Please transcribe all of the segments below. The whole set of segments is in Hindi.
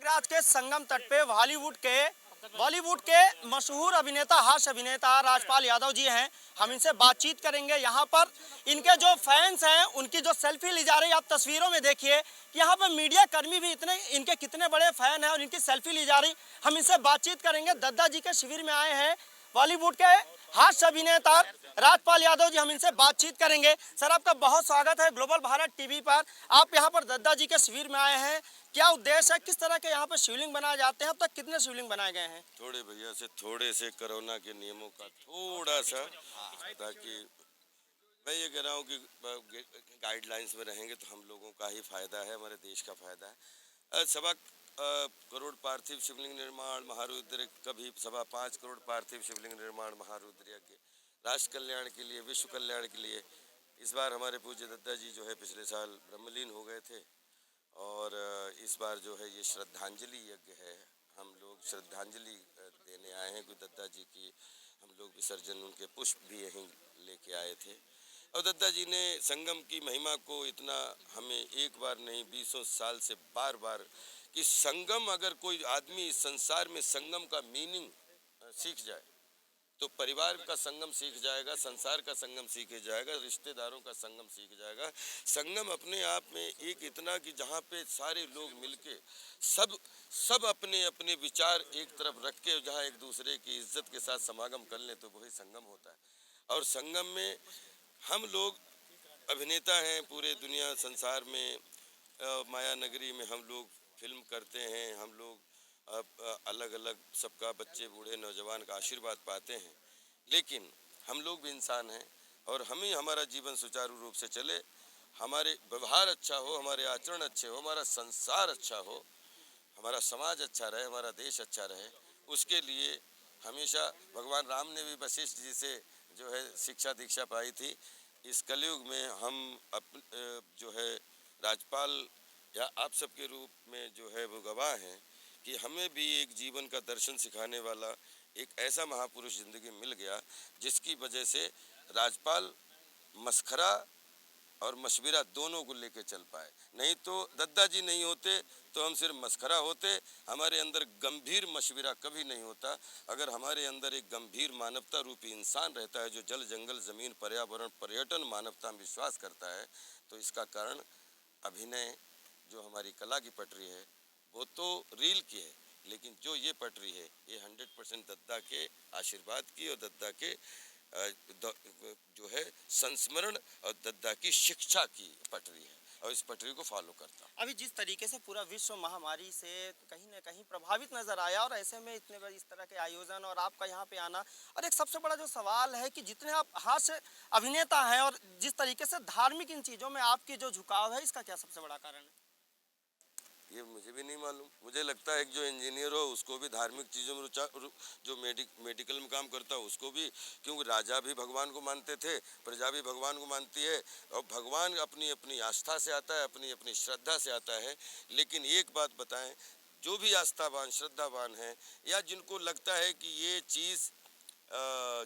प्रयागराज के संगम तट पे बॉलीवुड के मशहूर अभिनेता, हास्य अभिनेता राजपाल यादव जी हैं। हम इनसे बातचीत करेंगे। यहाँ पर इनके जो फैंस हैं उनकी जो सेल्फी ली जा रही है, आप तस्वीरों में देखिए कि यहाँ पर मीडिया कर्मी भी इतने इनके कितने बड़े फैन हैं और इनकी सेल्फी ली जा रही। हम इनसे बातचीत करेंगे। दद्दा जी के शिविर में आए हैं बॉलीवुड के हास्य अभिनेता राजपाल यादव जी, हम इनसे बातचीत करेंगे। सर, आपका बहुत स्वागत है ग्लोबल भारत टीवी पर। आप यहाँ पर दद्दा जी के शिविर में आए हैं, क्या उद्देश्य है, किस तरह के यहाँ पर शिवलिंग बनाए जाते हैं, अब तक कितने शिवलिंग बनाए गए हैं? थोड़े से कोरोना के नियमों का थोड़ा सा, ताकि मैं ये कह रहा हूँ कि गाइडलाइंस में रहेंगे तो हम लोगों का ही फायदा है, हमारे देश का फायदा है। 1.25 करोड़ पार्थिव शिवलिंग निर्माण महारुद्र, कभी 5.25 करोड़ पार्थिव शिवलिंग निर्माण महारुद्र यज्ञ, राष्ट्र कल्याण के लिए, विश्व कल्याण के लिए। इस बार हमारे पूज्य दद्दा जी जो है पिछले साल ब्रह्मलीन हो गए थे और इस बार जो है ये श्रद्धांजलि यज्ञ है। हम लोग श्रद्धांजलि देने आए हैं। दद्दा जी की हम लोग विसर्जन, उनके पुष्प भी यहीं लेके आए थे। और दद्दा जी ने संगम की महिमा को इतना हमें एक बार नहीं 20 साल से बार बार कि संगम, अगर कोई आदमी इस संसार में संगम का मीनिंग सीख जाए तो परिवार का संगम सीख जाएगा, संसार का संगम सीख जाएगा, रिश्तेदारों का संगम सीख जाएगा। संगम अपने आप में एक इतना कि जहाँ पे सारे लोग मिलके सब अपने अपने विचार एक तरफ रख के जहाँ एक दूसरे की इज्जत के साथ समागम कर लें तो वही संगम होता है। और संगम में हम लोग अभिनेता हैं, पूरे दुनिया संसार में माया नगरी में हम लोग फिल्म करते हैं, हम लोग अलग अलग सबका, बच्चे बूढ़े नौजवान का आशीर्वाद पाते हैं। लेकिन हम लोग भी इंसान हैं और हमें हमारा जीवन सुचारू रूप से चले, हमारे व्यवहार अच्छा हो, हमारे आचरण अच्छे हो, हमारा संसार अच्छा हो, हमारा समाज अच्छा रहे, हमारा देश अच्छा रहे, उसके लिए हमेशा भगवान राम ने भी वशिष्ठ जी से जो है शिक्षा दीक्षा पाई थी। इस कलयुग में हम जो है राजपाल या आप सबके रूप में जो है वो गवाह हैं कि हमें भी एक जीवन का दर्शन सिखाने वाला एक ऐसा महापुरुष जिंदगी मिल गया जिसकी वजह से राजपाल मस्खरा और मशविरा दोनों को लेकर चल पाए। नहीं तो दद्दा जी नहीं होते तो हम सिर्फ मस्खरा होते, हमारे अंदर गंभीर मशविरा कभी नहीं होता। अगर हमारे अंदर एक गंभीर मानवता रूपी इंसान रहता है जो जल जंगल जमीन पर्यावरण पर्यटन मानवता में विश्वास करता है, तो इसका कारण अभिनय जो हमारी कला की पटरी है वो तो रील की है, लेकिन जो ये पटरी है ये 100% दद्दा के आशीर्वाद की और दद्दा के जो है संस्मरण और दद्दा की शिक्षा की पटरी है और इस पटरी को फॉलो करता हूँ। अभी जिस तरीके से पूरा विश्व महामारी से कहीं ना कहीं प्रभावित नजर आया और ऐसे में इतने बड़े इस तरह के आयोजन और आपका यहाँ पे आना, और एक सबसे बड़ा जो सवाल है कि जितने आप हास्य अभिनेता हैं और जिस तरीके से धार्मिक इन चीजों में आपकी जो झुकाव है, इसका क्या सबसे बड़ा कारण है? ये मुझे भी नहीं मालूम। मुझे लगता है कि जो इंजीनियर हो उसको भी धार्मिक चीज़ों में जो मेडिकल में काम करता है उसको भी, क्योंकि राजा भी भगवान को मानते थे, प्रजा भी भगवान को मानती है और भगवान अपनी अपनी आस्था से आता है, अपनी अपनी श्रद्धा से आता है। लेकिन एक बात बताएं, जो भी आस्थावान श्रद्धावान हैं या जिनको लगता है कि ये चीज़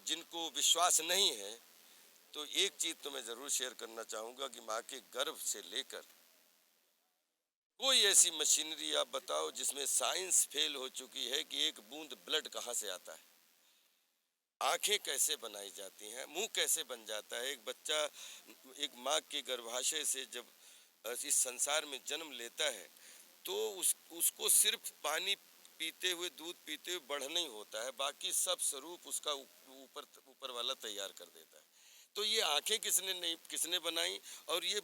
जिनको विश्वास नहीं है, तो एक चीज़ तो मैं ज़रूर शेयर करना चाहूँगा कि माँ के गर्भ से लेकर कोई ऐसी मशीनरी आप बताओ जिसमें साइंस फेल हो चुकी है कि एक बूंद ब्लड कहाँ से आता है, आंखें कैसे बनाई जाती हैं, मुंह कैसे बन जाता है। एक बच्चा एक माँ के गर्भाशय से जब इस संसार में जन्म लेता है तो उसको सिर्फ पानी पीते हुए, दूध पीते हुए बढ़ना ही होता है, बाकी सब स्वरूप उसका ऊपर वाला तैयार कर देता है। तो ये आंखें किसने बनाई और ये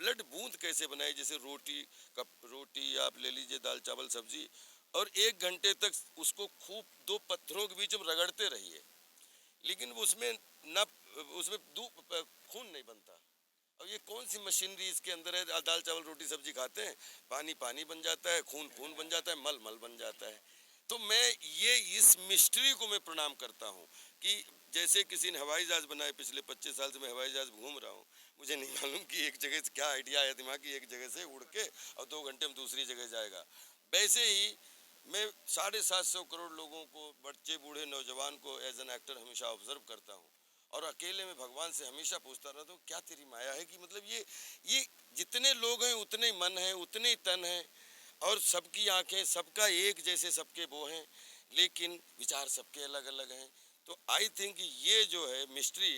ब्लड बूंद कैसे बनाई? जैसे रोटी आप ले लीजिए, दाल चावल सब्जी, और 1 घंटे तक उसको खूब 2 पत्थरों के बीच में रगड़ते रहिए, लेकिन उसमें खून नहीं बनता। और ये कौन सी मशीनरी इसके अंदर है? दाल चावल रोटी सब्जी खाते हैं, पानी पानी बन जाता है, खून खून बन जाता है, मल मल बन जाता है। तो मैं इस मिस्ट्री को मैं प्रणाम करता हूँ कि जैसे किसी ने हवाई जहाज बनाए, पिछले 25 साल से मैं हवाई जहाज घूम रहा हूँ, मुझे नहीं मालूम कि एक जगह से क्या आइडिया आया दिमाग की एक जगह से उड़ के और 2 घंटे में दूसरी जगह जाएगा। वैसे ही मैं 750 करोड़ लोगों को, बच्चे बूढ़े नौजवान को एज एन एक्टर हमेशा ऑब्जर्व करता हूँ और अकेले में भगवान से हमेशा पूछता रहता हूँ क्या तेरी माया है कि मतलब ये जितने लोग हैं उतने ही मन है, उतने ही तन है। और सबकी आंखें सबका एक जैसे सबके वो हैं, लेकिन विचार सबके अलग अलग हैं। तो आई थिंक ये जो है मिस्ट्री,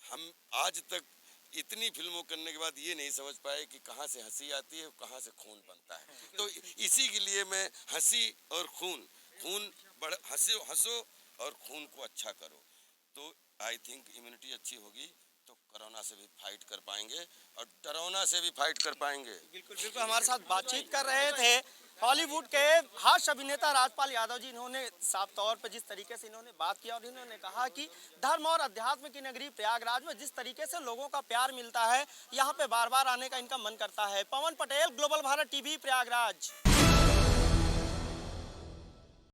हम आज तक इतनी फिल्मों करने के बाद ये नहीं समझ पाए कि कहाँ से हंसी आती है, कहाँ से खून बनता है। तो इसी के लिए मैं हंसी और खून बढ़ हंसो और खून को अच्छा करो, तो आई थिंक इम्यूनिटी अच्छी होगी तो कोरोना से भी फाइट कर पाएंगे और डरोना से भी फाइट कर पाएंगे। बिल्कुल बिल्कुल, हमारे साथ बातचीत कर रहे थे हॉलीवुड के हास्य अभिनेता राजपाल यादव जी। इन्होंने साफ तौर पर जिस तरीके से इन्होंने बात किया और इन्होंने कहा कि धर्म और अध्यात्म की नगरी प्रयागराज में जिस तरीके से लोगों का प्यार मिलता है, यहाँ पे बार बार आने का इनका मन करता है। पवन पटेल, ग्लोबल भारत टीवी, प्रयागराज।